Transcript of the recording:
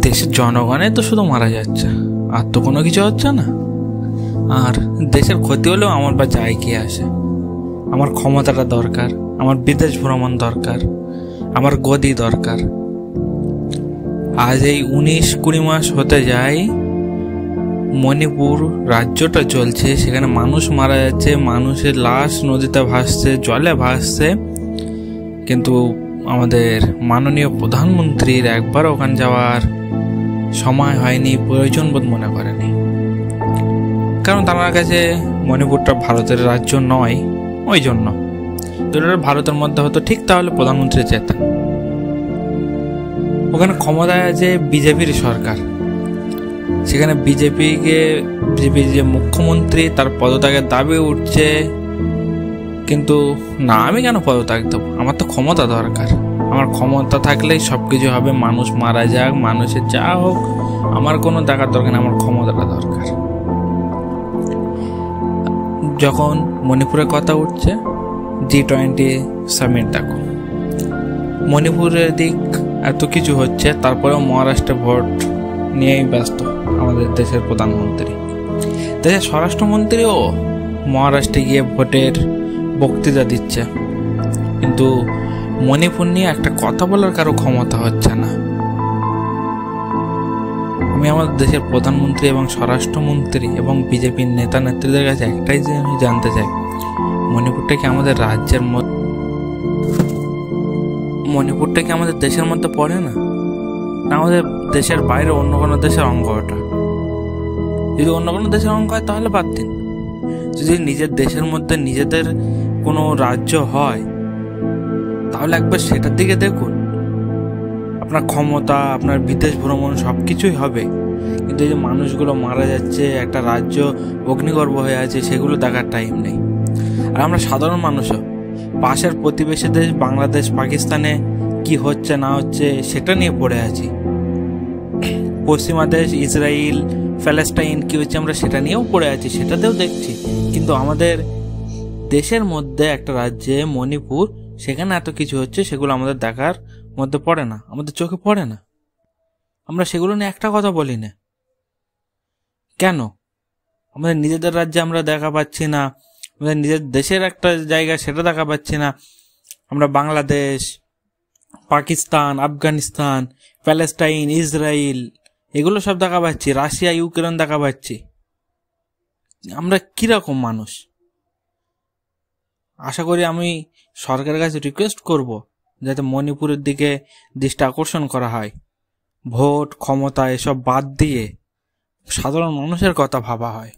দেশের জনগণে তো শুধু মারা যাচ্ছে, আর তো কোনো কিছু হচ্ছে না। আর দেশের ক্ষতি হলেও আমার বা যায় কি আসে? আমার ক্ষমতাটা দরকার, আমার বিদেশ ভ্রমণ দরকার, আমার গদি দরকার। আজ এই 19-20 মাস হতে যায় মণিপুর রাজ্যটা চলছে, সেখানে মানুষ মারা যাচ্ছে, মানুষের লাশ নদীতে ভাসছে, জলে ভাসছে, কিন্তু আমাদের মাননীয় প্রধানমন্ত্রীর একবার ওখানে যাওয়ার সময় হয়নি, প্রয়োজন বোধ মনে করেনি। কারণ তার কাছে মণিপুরটা ভারতের রাজ্য নয়, ওই জন্য। যদি ভারতের মধ্যে হতো ঠিক, তাহলে প্রধানমন্ত্রী যেতেন। ওখানে ক্ষমতায় আছে বিজেপির সরকার, সেখানে বিজেপির যে মুখ্যমন্ত্রী তার পদত্যাগের দাবি উঠছে। কিন্তু না, আমি কেন পদত্যাগ দেবো? আমার তো ক্ষমতা দরকার। আমার ক্ষমতা থাকলেই সব কিছু হবে। মানুষ মারা যাক, মানুষের যা হোক, আমার কোনো দেখার দরকার নেই, আমার ক্ষমতাটা দরকার। যখন মণিপুরের কথা উঠছে, G20 সামিট দেখো, মণিপুরের দিক এত কিছু হচ্ছে, তারপরেও মহারাষ্ট্রে ভোট নিয়েই ব্যস্ত আমাদের দেশের প্রধানমন্ত্রী। দেশের স্বরাষ্ট্রমন্ত্রীও মহারাষ্ট্রে গিয়ে ভোটের বক্তৃতা দিচ্ছে, কিন্তু মণিপুর নিয়ে একটা কথা বলার কারো ক্ষমতা হচ্ছে না। আমি আমাদের দেশের প্রধানমন্ত্রী এবং স্বরাষ্ট্রমন্ত্রী এবং বিজেপির নেতা নেত্রীদের কাছে একটাই আমি জানতে চাই, মণিপুরটা কি আমাদের রাজ্যের মধ্যে, মণিপুরটা কি আমাদের দেশের মধ্যে পড়ে না? আমাদের দেশের বাইরে অন্য কোনো দেশের অঙ্গ ওটা? যদি অন্য কোনো দেশের অঙ্গ হয় তাহলে বাদ দিন। যদি নিজের দেশের মধ্যে নিজেদের কোনো রাজ্য হয়, তাহলে একবার সেটার দিকে দেখুন। আপনার ক্ষমতা, আপনার বিদেশ ভ্রমণ সব কিছুই হবে, কিন্তু এই যে মানুষগুলো মারা যাচ্ছে, একটা রাজ্য অগ্নিগর্ভ হয়ে আছে, সেগুলো দেখার টাইম নেই। আর আমরা সাধারণ মানুষও পাশের প্রতিবেশী দেশ বাংলাদেশ, পাকিস্তানে কি হচ্ছে না হচ্ছে সেটা নিয়ে পড়ে আছি। পশ্চিমা দেশ ইসরায়েল, প্যালেস্টাইন কি হচ্ছে আমরা সেটা নিয়েও পড়ে আছি, সেটাতেও দেখছি। কিন্তু আমাদের দেশের মধ্যে একটা রাজ্যে মণিপুর, সেখানে এত কিছু হচ্ছে, সেগুলো আমাদের দেখার মধ্যে পড়ে না, আমাদের চোখে পড়ে না। আমরা সেগুলো নিয়ে একটা কথা বলি না কেন? আমাদের নিজেদের রাজ্যে আমরা দেখা পাচ্ছি না, আমাদের নিজের দেশের একটা জায়গা সেটা দেখা পাচ্ছি না। আমরা বাংলাদেশ, পাকিস্তান, আফগানিস্তান, প্যালেস্টাইন, ইসরায়েল এগুলো সব দেখা পাচ্ছি, রাশিয়া, ইউক্রেন দেখা পাচ্ছি। আমরা কিরকম মানুষ? আশা করি আমি সরকারের কাছে রিকোয়েস্ট করব যাতে মণিপুরের দিকে দৃষ্টি আকর্ষণ করা হয়। ভোট, ক্ষমতা এসব বাদ দিয়ে সাধারণ মানুষের কথা ভাবা হয়।